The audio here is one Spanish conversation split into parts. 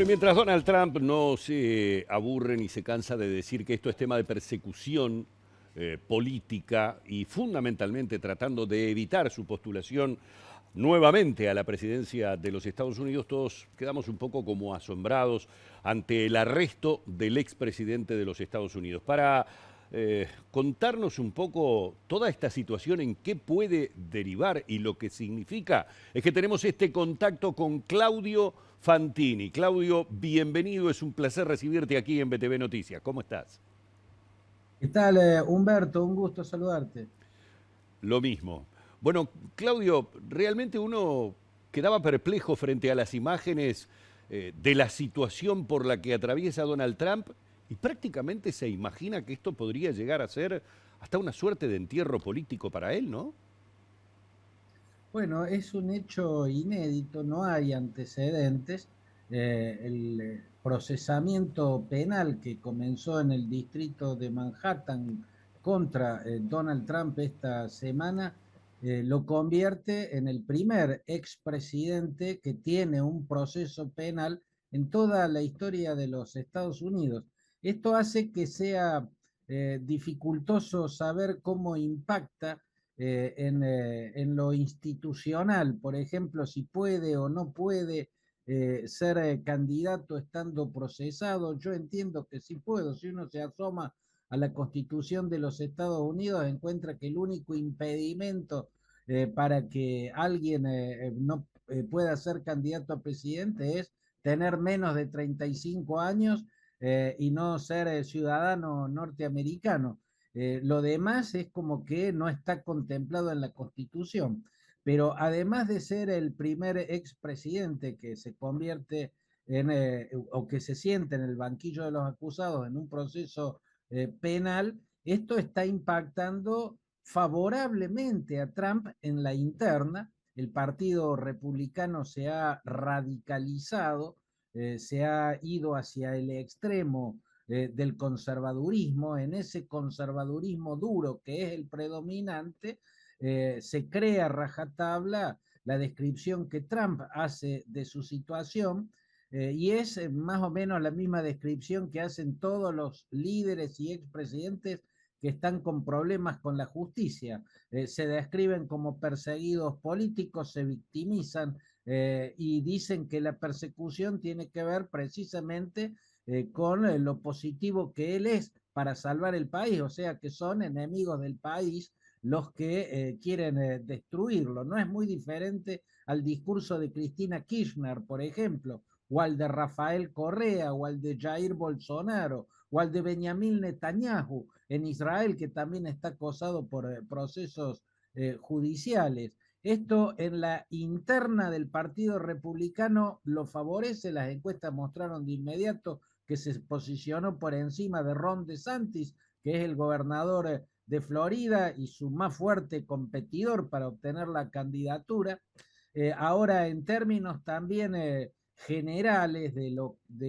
Bueno, y mientras Donald Trump no se aburre ni se cansa de decir que esto es tema de persecución política y fundamentalmente tratando de evitar su postulación nuevamente a la presidencia de los Estados Unidos, todos quedamos un poco como asombrados ante el arresto del expresidente de los Estados Unidos. Para contarnos un poco toda esta situación, en qué puede derivar y lo que significa, es que tenemos este contacto con Claudio Fantini. Claudio, bienvenido, es un placer recibirte aquí en BTV Noticias. ¿Cómo estás? ¿Qué tal, Humberto? Un gusto saludarte. Lo mismo. Bueno, Claudio, realmente uno quedaba perplejo frente a las imágenes de la situación por la que atraviesa Donald Trump y prácticamente se imagina que esto podría llegar a ser hasta una suerte de entierro político para él, ¿no? Bueno, es un hecho inédito, no hay antecedentes. El procesamiento penal que comenzó en el distrito de Manhattan contra Donald Trump esta semana lo convierte en el primer expresidente que tiene un proceso penal en toda la historia de los Estados Unidos. Esto hace que sea dificultoso saber cómo impacta en lo institucional, por ejemplo, si puede o no puede ser candidato estando procesado. Yo entiendo que sí puedo. Si uno se asoma a la Constitución de los Estados Unidos, encuentra que el único impedimento para que alguien no pueda ser candidato a presidente es tener menos de 35 años y no ser ciudadano norteamericano. Lo demás es como que no está contemplado en la Constitución. Pero además de ser el primer expresidente que se convierte o que se siente en el banquillo de los acusados en un proceso penal, esto está impactando favorablemente a Trump en la interna. El Partido Republicano se ha radicalizado, se ha ido hacia el extremo del conservadurismo. En ese conservadurismo duro que es el predominante, se crea rajatabla la descripción que Trump hace de su situación, y es más o menos la misma descripción que hacen todos los líderes y expresidentes que están con problemas con la justicia. Se describen como perseguidos políticos, se victimizan y dicen que la persecución tiene que ver precisamente con lo positivo que él es para salvar el país, o sea que son enemigos del país los que quieren destruirlo. No es muy diferente al discurso de Cristina Kirchner, por ejemplo, o al de Rafael Correa, o al de Jair Bolsonaro, o al de Benjamín Netanyahu en Israel, que también está acosado por procesos judiciales. Esto en la interna del Partido Republicano lo favorece. Las encuestas mostraron de inmediato que se posicionó por encima de Ron DeSantis, que es el gobernador de Florida y su más fuerte competidor para obtener la candidatura. Ahora, en términos también generales de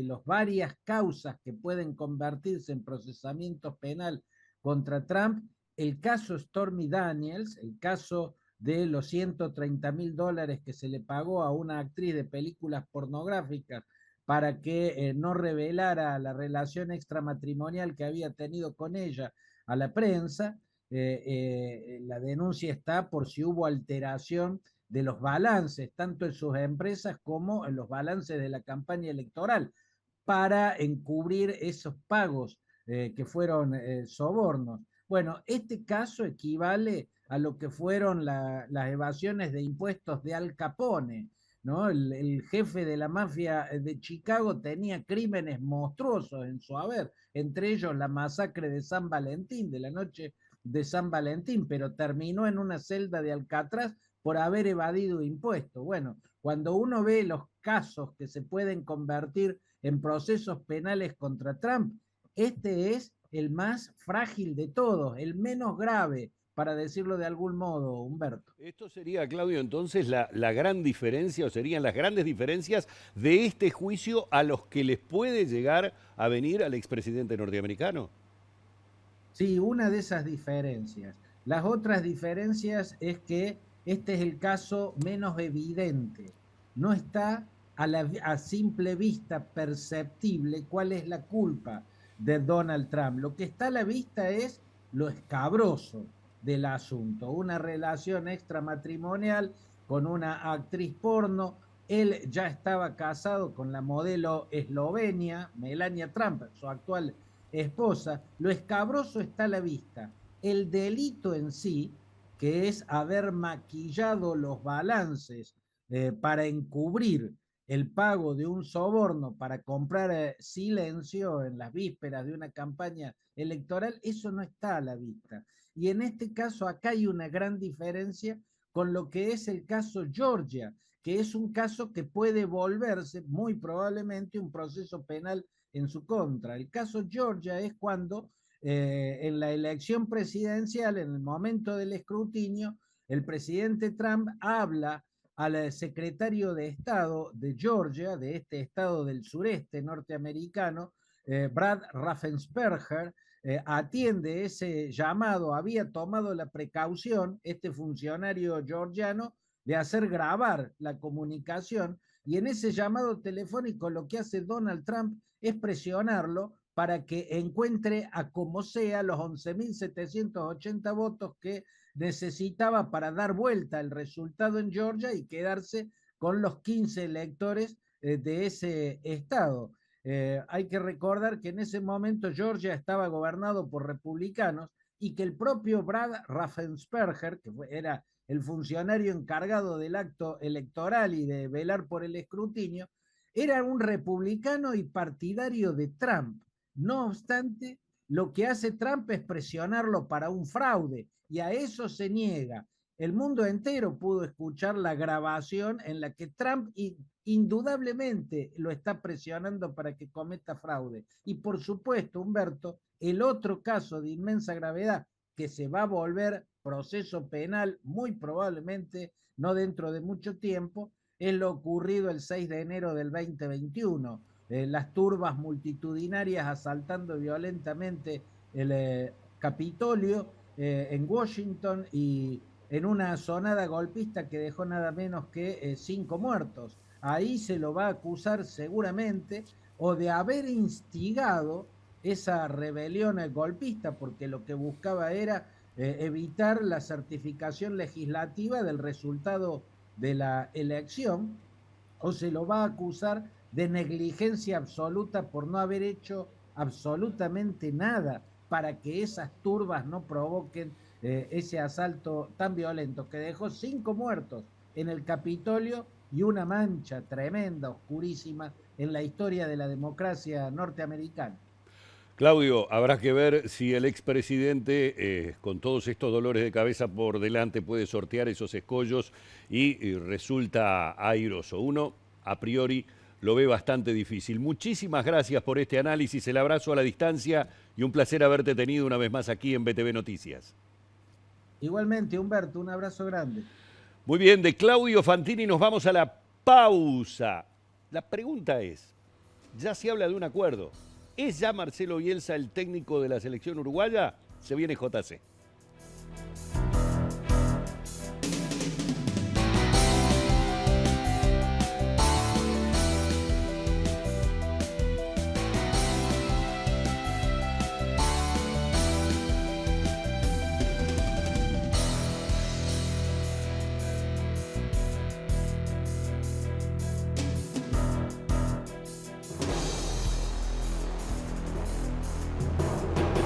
los varias causas que pueden convertirse en procesamientos penal contra Trump, el caso Stormy Daniels, el caso de los $130.000 que se le pagó a una actriz de películas pornográficas para que no revelara la relación extramatrimonial que había tenido con ella a la prensa. La denuncia está por si hubo alteración de los balances, tanto en sus empresas como en los balances de la campaña electoral, para encubrir esos pagos que fueron sobornos. Bueno, este caso equivale a lo que fueron las evasiones de impuestos de Al Capone, ¿no? El jefe de la mafia de Chicago tenía crímenes monstruosos en su haber, entre ellos la masacre de San Valentín, de la noche de San Valentín, pero terminó en una celda de Alcatraz por haber evadido impuestos. Bueno, cuando uno ve los casos que se pueden convertir en procesos penales contra Trump, este es el más frágil de todos, el menos grave, para decirlo de algún modo, Humberto. Esto sería, Claudio, entonces la gran diferencia, o serían las grandes diferencias de este juicio a los que les puede llegar a venir al expresidente norteamericano. Sí, una de esas diferencias. Las otras diferencias es que este es el caso menos evidente. No está a simple vista perceptible cuál es la culpa de Donald Trump. Lo que está a la vista es lo escabroso del asunto, una relación extramatrimonial con una actriz porno. Él ya estaba casado con la modelo eslovenia, Melania Trump, su actual esposa. Lo escabroso está a la vista. El delito en sí, que es haber maquillado los balances para encubrir el pago de un soborno para comprar silencio en las vísperas de una campaña electoral, eso no está a la vista. Y en este caso acá hay una gran diferencia con lo que es el caso Georgia, que es un caso que puede volverse muy probablemente un proceso penal en su contra. El caso Georgia es cuando en la elección presidencial, en el momento del escrutinio, el presidente Trump habla al secretario de Estado de Georgia, de este estado del sureste norteamericano, Brad Raffensperger, atiende ese llamado, había tomado la precaución, este funcionario georgiano, de hacer grabar la comunicación, y en ese llamado telefónico lo que hace Donald Trump es presionarlo para que encuentre a como sea los 11.780 votos que necesitaba para dar vuelta el resultado en Georgia y quedarse con los 15 electores de ese estado. Hay que recordar que en ese momento Georgia estaba gobernado por republicanos y que el propio Brad Raffensperger, que era el funcionario encargado del acto electoral y de velar por el escrutinio, era un republicano y partidario de Trump. No obstante, lo que hace Trump es presionarlo para un fraude y a eso se niega. El mundo entero pudo escuchar la grabación en la que Trump indudablemente lo está presionando para que cometa fraude. Y por supuesto, Humberto, el otro caso de inmensa gravedad que se va a volver proceso penal muy probablemente, no dentro de mucho tiempo, es lo ocurrido el 6 de enero del 2021. Las turbas multitudinarias asaltando violentamente el Capitolio en Washington y en una sonada golpista que dejó nada menos que 5 muertos. Ahí se lo va a acusar seguramente o de haber instigado esa rebelión golpista, porque lo que buscaba era evitar la certificación legislativa del resultado de la elección, o se lo va a acusar de negligencia absoluta por no haber hecho absolutamente nada para que esas turbas no provoquen ese asalto tan violento que dejó 5 muertos en el Capitolio y una mancha tremenda, oscurísima, en la historia de la democracia norteamericana. Claudio, habrá que ver si el expresidente, con todos estos dolores de cabeza por delante, puede sortear esos escollos y resulta airoso. Uno, a priori, lo ve bastante difícil. Muchísimas gracias por este análisis, el abrazo a la distancia y un placer haberte tenido una vez más aquí en BTV Noticias. Igualmente, Humberto, un abrazo grande. Muy bien, de Claudio Fantini nos vamos a la pausa. La pregunta es, ya se habla de un acuerdo. ¿Es ya Marcelo Bielsa el técnico de la selección uruguaya? Se viene JC.